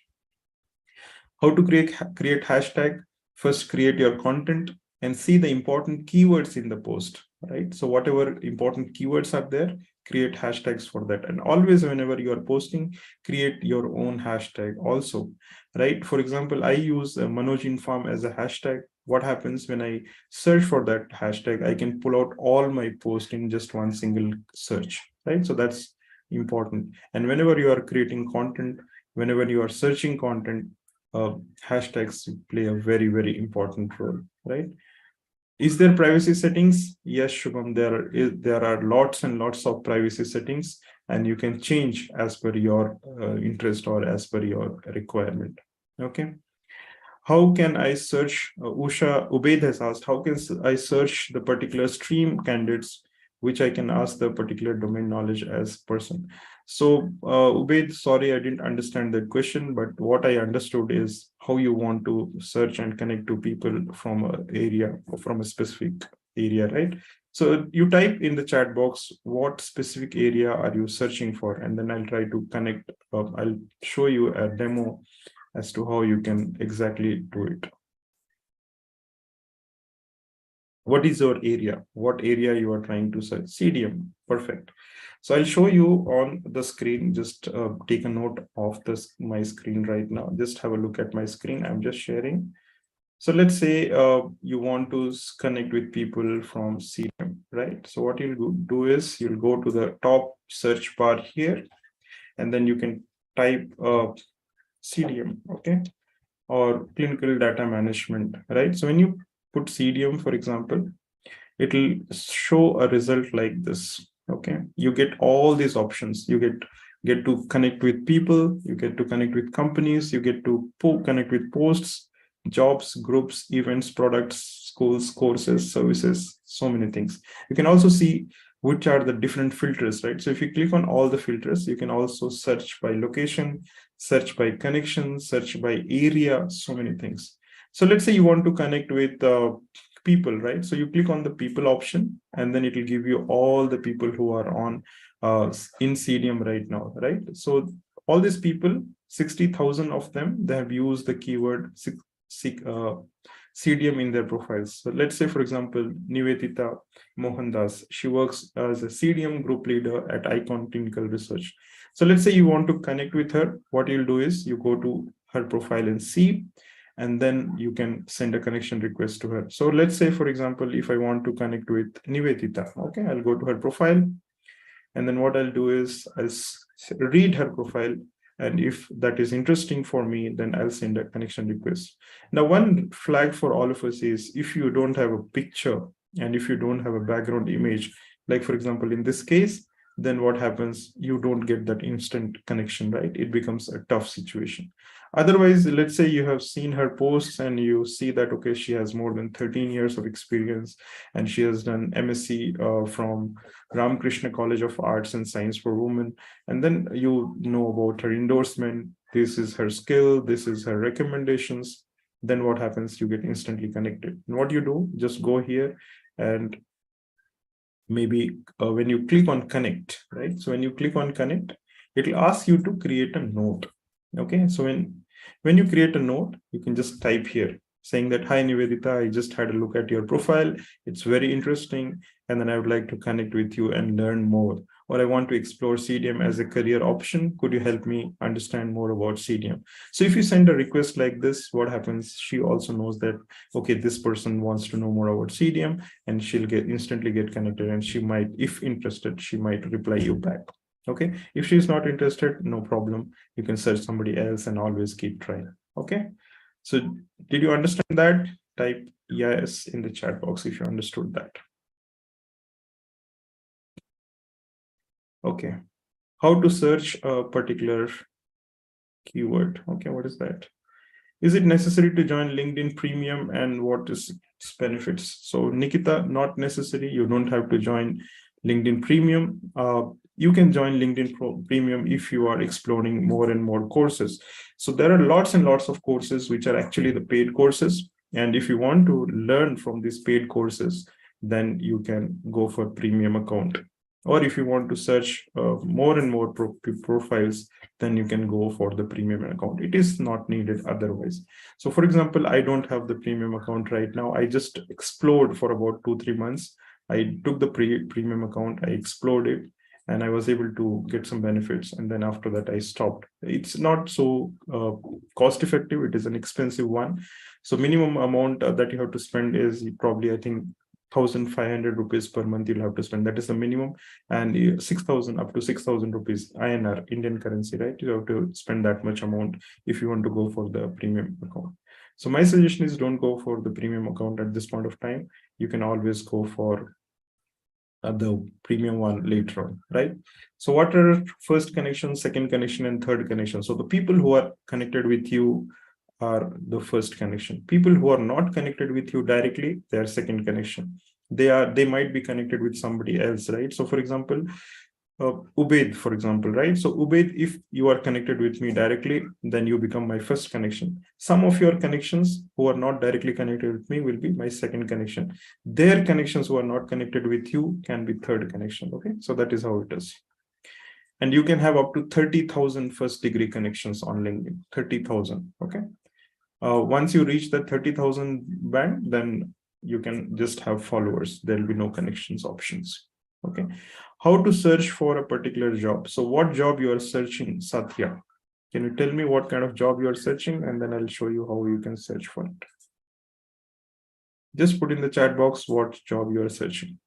How to create hashtag? First, create your content and see the important keywords in the post, right? So whatever important keywords are there, create hashtags for that. And always, whenever you are posting, create your own hashtag also, right? For example, I use Manoj Inform as a hashtag. What happens when I search for that hashtag? I can pull out all my posts in just one single search, right? So that's important. And whenever you are creating content, whenever you are searching content, hashtags play a very, very important role, right? Is there privacy settings? Yes, Shubham, there are lots and lots of privacy settings, and you can change as per your interest or as per your requirement. Okay. How can I search? Usha Ubaid has asked, how can I search the particular stream candidates, which I can ask the particular domain knowledge as person? So Ubaid, sorry, I didn't understand that question, but what I understood is how you want to search and connect to people from an area or from a specific area, right? So you type in the chat box, what specific area are you searching for? And then I'll try to connect. I'll show you a demo as to how you can exactly do it. What is your area? What area you are trying to search? CDM, perfect. So I'll show you on the screen. Just take a note of this, my screen right now. Just have a look at my screen. I'm just sharing. So let's say you want to connect with people from CDM, right? So what you'll do is you'll go to the top search bar here, and then you can type CDM, okay, or clinical data management, right? So when you put CDM, for example, it will show a result like this. Okay, you get all these options. You get to connect with people, you get to connect with companies, you get to connect with posts, jobs, groups, events, products, schools, courses, services, so many things. You can also see which are the different filters, right? So if you click on all the filters, you can also search by location, search by connection, search by area, so many things. So let's say you want to connect with people, right? So you click on the people option, and then it will give you all the people who are on in CDM right now, right? So all these people, 60,000 of them, they have used the keyword CDM in their profiles. So let's say, for example, Nivedita Mohandas, she works as a CDM group leader at Icon Clinical Research. So let's say you want to connect with her. What you'll do is you go to her profile and see, and then you can send a connection request to her. So let's say, for example, if I want to connect with Nivedita, okay, I'll go to her profile, and then what I'll do is I'll read her profile. And if that is interesting for me, then I'll send a connection request. Now, one flag for all of us is if you don't have a picture and if you don't have a background image, like for example, in this case, then what happens? You don't get that instant connection, right? It becomes a tough situation. Otherwise, let's say you have seen her posts and you see that, okay, she has more than 13 years of experience and she has done MSc from Ramakrishna College of Arts and Science for Women. And then you know about her endorsement. This is her skill. This is her recommendations. Then what happens? You get instantly connected. And what you do, just go here and maybe when you click on connect, right? So when you click on connect, it will ask you to create a note. Okay, so when you create a note, you can just type here saying that, hi Nivedita, I just had a look at your profile. It's very interesting. And then I would like to connect with you and learn more. Or I want to explore CDM as a career option. Could you help me understand more about CDM? So if you send a request like this, what happens? She also knows that, okay, this person wants to know more about CDM, and she'll instantly get connected, and she might, if interested, she might reply you back. Okay, if she's not interested, no problem. You can search somebody else and always keep trying. Okay, so did you understand that? Type yes in the chat box if you understood that. Okay, how to search a particular keyword? Okay, what is that? Is it necessary to join LinkedIn Premium, and what is its benefits? So Nikita, not necessary. You don't have to join LinkedIn Premium. You can join LinkedIn Premium if you are exploring more and more courses. So there are lots and lots of courses which are actually the paid courses. And if you want to learn from these paid courses, then you can go for premium account. Or if you want to search more and more profiles, then you can go for the premium account. It is not needed otherwise. So for example, I don't have the premium account right now. I just explored for about 2-3 months. I took the premium account, I explored it, and I was able to get some benefits. And then after that, I stopped. It's not so cost effective. It is an expensive one. So minimum amount that you have to spend is probably, I think, 1,500 rupees per month you'll have to spend. That is the minimum. And 6,000 up to 6,000 rupees INR, Indian currency, right? You have to spend that much amount if you want to go for the premium account. So my suggestion is don't go for the premium account at this point of time. You can always go for the premium one later on, right? So what are first connection, second connection, and third connection? So the people who are connected with you are the first connection. People who are not connected with you directly, they are second connection. They might be connected with somebody else, right? So for example, Ubaid, for example, right? So Ubaid, if you are connected with me directly, then you become my first connection. Some of your connections who are not directly connected with me will be my second connection. Their connections who are not connected with you can be third connection. Okay, so that is how it is. And you can have up to 30,000 first degree connections on LinkedIn, 30,000. Okay. Once you reach the 30,000 band, then you can just have followers. There'll be no connections options. Okay. How to search for a particular job? So what job you are searching, Satya? Can you tell me what kind of job you are searching? And then I'll show you how you can search for it. Just put in the chat box what job you are searching.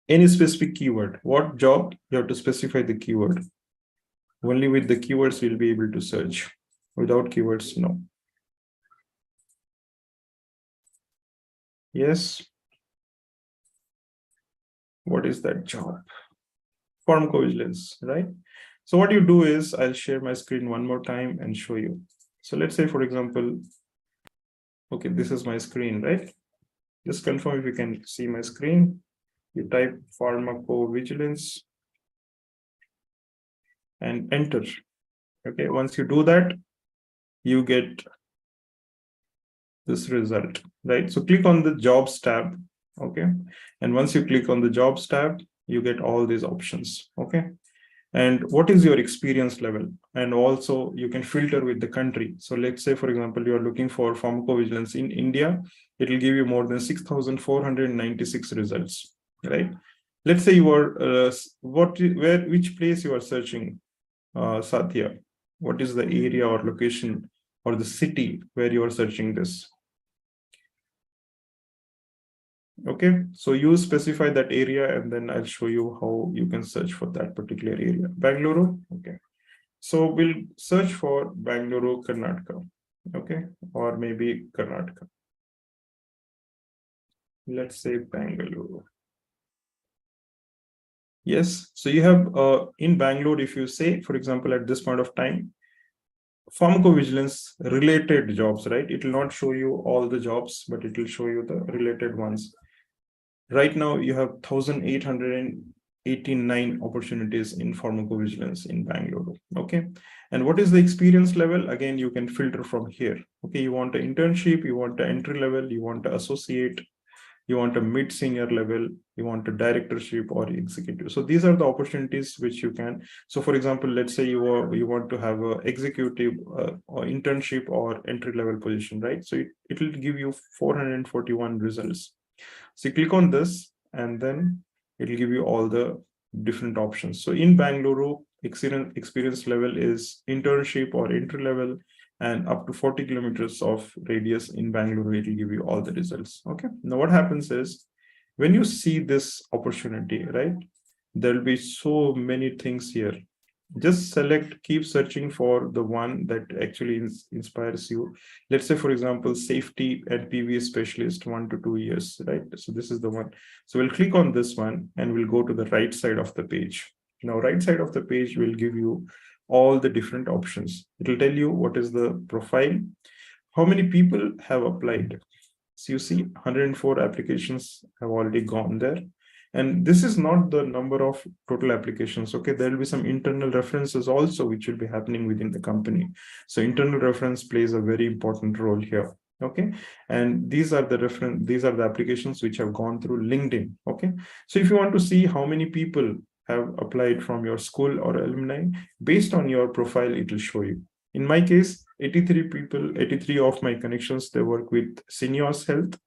Any specific keyword. What job? You have to specify the keyword. Only with the keywords you'll be able to search. Without keywords, no. Yes. What is that job? Pharmacovigilance, right? So what you do is, I'll share my screen one more time and show you. So let's say, for example, okay, this is my screen, right? Just confirm if you can see my screen. You type pharmacovigilance and enter. Okay, once you do that, you get this result, right? So click on the jobs tab, okay? And once you click on the jobs tab, you get all these options, okay? And what is your experience level? And also you can filter with the country. So let's say, for example, you are looking for pharmacovigilance in India, it will give you more than 6,496 results, right? Let's say you are, which place you are searching, Satya? What is the area or location or the city where you are searching this? Okay, so you specify that area and then I'll show you how you can search for that particular area. Bangalore. Okay, so we'll search for Bangalore, Karnataka. Okay, or maybe Karnataka. Let's say Bangalore. Yes, so you have in Bangalore, if you say, for example, at this point of time, pharmacovigilance related jobs, right? It will not show you all the jobs, but it will show you the related ones. Right now, you have 1,889 opportunities in pharmacovigilance in Bangalore. Okay. And what is the experience level? Again, you can filter from here. Okay. You want an internship, you want an entry level, you want an associate, you want a mid-senior level, you want a directorship or executive. So these are the opportunities which you can. So for example, let's say you want to have a executive or internship or entry level position, right? So it will give you 441 results. So you click on this and then it will give you all the different options. So in Bangalore, experience level is internship or entry level, and up to 40 kilometers of radius in Bangalore, it will give you all the results. Okay. Now what happens is when you see this opportunity, right, there will be so many things here. Just select, keep searching for the one that actually inspires you. Let's say, for example, safety and PV specialist, 1 to 2 years, right? So this is the one. So we'll click on this one and we'll go to the right side of the page. Now, right side of the page will give you all the different options. It will tell you what is the profile, how many people have applied. So you see 104 applications have already gone there. And this is not the number of total applications. Okay, there will be some internal references also, which will be happening within the company. So internal reference plays a very important role here. Okay, and these are the applications which have gone through LinkedIn. Okay, so if you want to see how many people have applied from your school or alumni, based on your profile, it will show you. In my case, 83 people, 83 of my connections, they work with Seniors Health,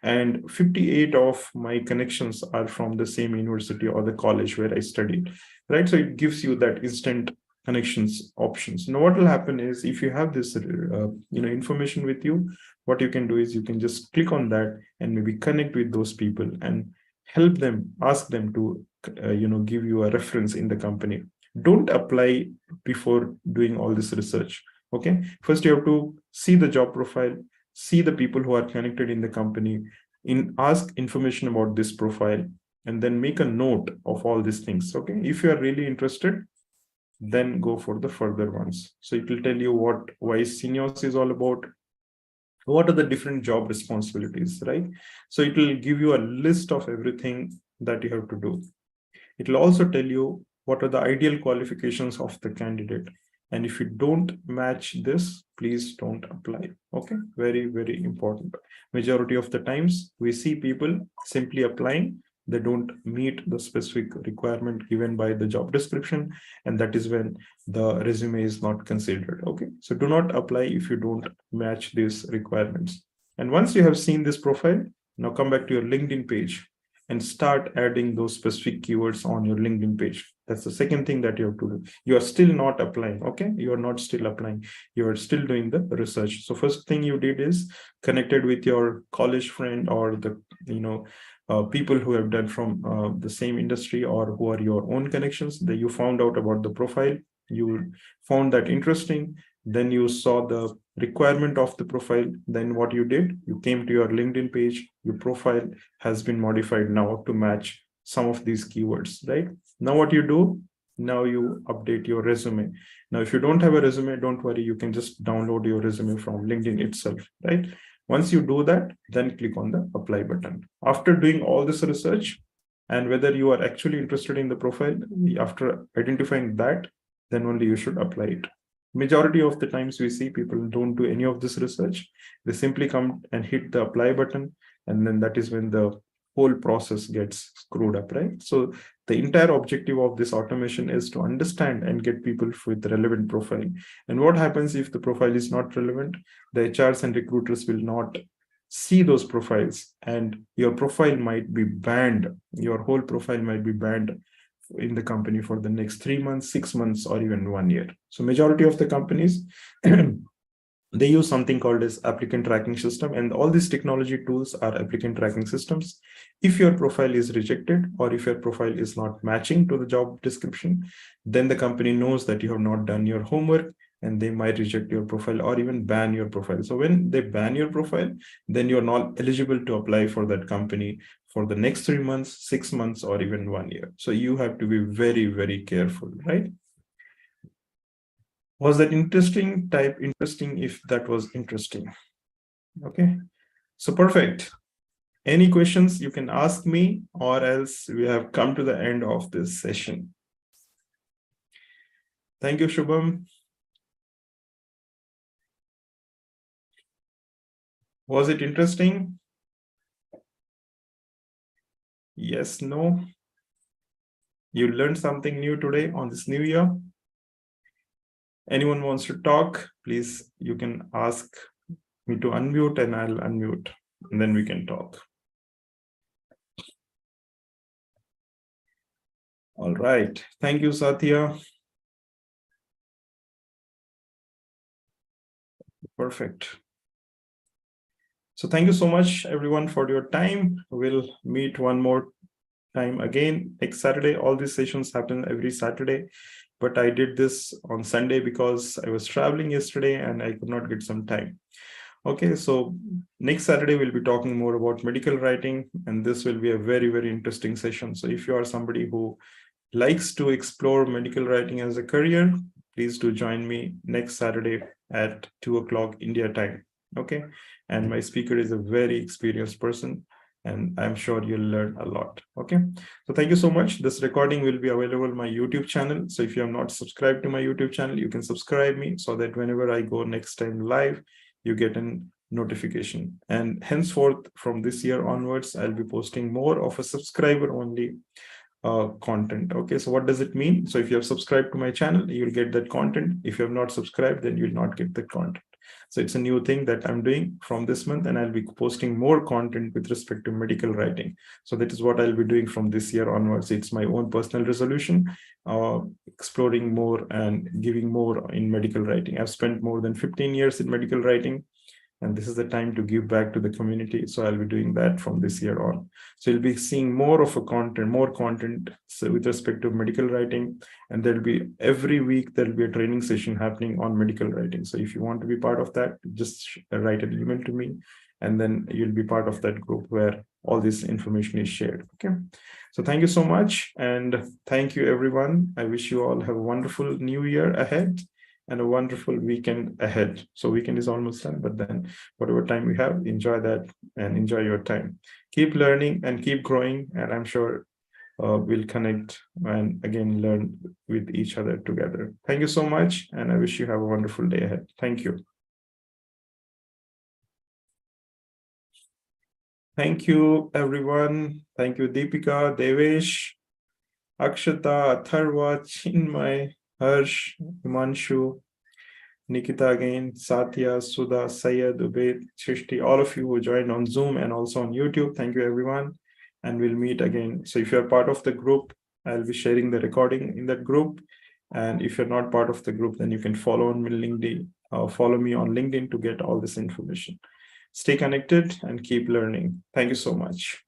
and 58 of my connections are from the same university or the college where I studied, right? So it gives you that instant connections options. Now, what will happen is if you have this, information with you, what you can do is you can just click on that and maybe connect with those people and help them, ask them to, give you a reference in the company. Don't apply before doing all this research. Okay, first you have to see the job profile, see the people who are connected in the company, ask information about this profile, and then make a note of all these things. Okay, if you are really interested, then go for the further ones. So it will tell you why seniors is all about, what are the different job responsibilities, right? So it will give you a list of everything that you have to do. It will also tell you what are the ideal qualifications of the candidate. And if you don't match this, please don't apply. Okay, very, very important. Majority of the times we see people simply applying, they don't meet the specific requirement given by the job description, and that is when the resume is not considered. Okay, so do not apply if you don't match these requirements. And once you have seen this profile, now come back to your LinkedIn page and start adding those specific keywords on your LinkedIn page. That's the second thing that you have to do. You are still not applying. Okay, you are not still applying, you are still doing the research. So first thing you did is connected with your college friend or the people who have done from the same industry or who are your own connections. That you found out about the profile, you found that interesting, then you saw the requirement of the profile. Then what you did, you came to your LinkedIn page, your profile has been modified now to match some of these keywords, right? Now what you do, now you update your resume. Now if you don't have a resume, don't worry, you can just download your resume from LinkedIn itself, right? Once you do that, then click on the apply button. After doing all this research and whether you are actually interested in the profile, after identifying that, then only you should apply it. Majority of the times we see people don't do any of this research. They simply come and hit the apply button, and then that is when the whole process gets screwed up, right? So the entire objective of this automation is to understand and get people with relevant profile. And what happens if the profile is not relevant? The HRs and recruiters will not see those profiles, and your profile might be banned. Your whole profile might be banned in the company for the next 3 months, 6 months, or even 1 year. So majority of the companies They use something called as applicant tracking system, and all these technology tools are applicant tracking systems. If your profile is rejected or if your profile is not matching to the job description, then the company knows that you have not done your homework, and they might reject your profile or even ban your profile. So when they ban your profile, then you're not eligible to apply for that company for the next 3 months, 6 months, or even 1 year. So you have to be very, very careful, right? Was that interesting? Type interesting if that was interesting. Okay, so perfect. Any questions you can ask me, or else we have come to the end of this session. Thank you, Shubham. Was it interesting? Yes, no. You learned something new today on this new year. Anyone wants to talk, please, you can ask me to unmute and I'll unmute, and then we can talk. All right. Thank you, Satya. Perfect. So thank you so much, everyone, for your time. We'll meet one more time again next Saturday. All these sessions happen every Saturday, but I did this on Sunday because I was traveling yesterday and I could not get some time. Okay, so next Saturday we'll be talking more about medical writing, and this will be a very, very interesting session. So if you are somebody who likes to explore medical writing as a career, please do join me next Saturday at 2 o'clock India time. Okay, and my speaker is a very experienced person, and I'm sure you'll learn a lot. Okay, so thank you so much. This recording will be available on my YouTube channel. So if you have not subscribed to my YouTube channel, you can subscribe me so that whenever I go next time live, you get a notification. And henceforth, from this year onwards, I'll be posting more of a subscriber only content. Okay, so what does it mean? So if you have subscribed to my channel, you'll get that content. If you have not subscribed, then you'll not get the content. So it's a new thing that I'm doing from this month, and I'll be posting more content with respect to medical writing. So that is what I'll be doing from this year onwards. It's my own personal resolution, exploring more and giving more in medical writing. I've spent more than 15 years in medical writing, and this is the time to give back to the community. So I'll be doing that from this year on. So you'll be seeing more of a content, more content with respect to medical writing. And there'll be every week, there'll be a training session happening on medical writing. So if you want to be part of that, just write an email to me, and then you'll be part of that group where all this information is shared. Okay. So thank you so much. And thank you, everyone. I wish you all have a wonderful new year ahead and a wonderful weekend ahead. So weekend is almost done, but then whatever time you have, enjoy that and enjoy your time. Keep learning and keep growing. And I'm sure we'll connect and again learn with each other together. Thank you so much. And I wish you have a wonderful day ahead. Thank you. Thank you, everyone. Thank you, Deepika, Devesh, Akshata, Atharva, Chinmay, Harsh, Himanshu, Nikita again, Satya, Sudha, Sayed, Ubaid, Shrishti, all of you who joined on Zoom and also on YouTube. Thank you, everyone. And we'll meet again. So if you're part of the group, I'll be sharing the recording in that group. And if you're not part of the group, then you can follow on LinkedIn, follow me on LinkedIn to get all this information. Stay connected and keep learning. Thank you so much.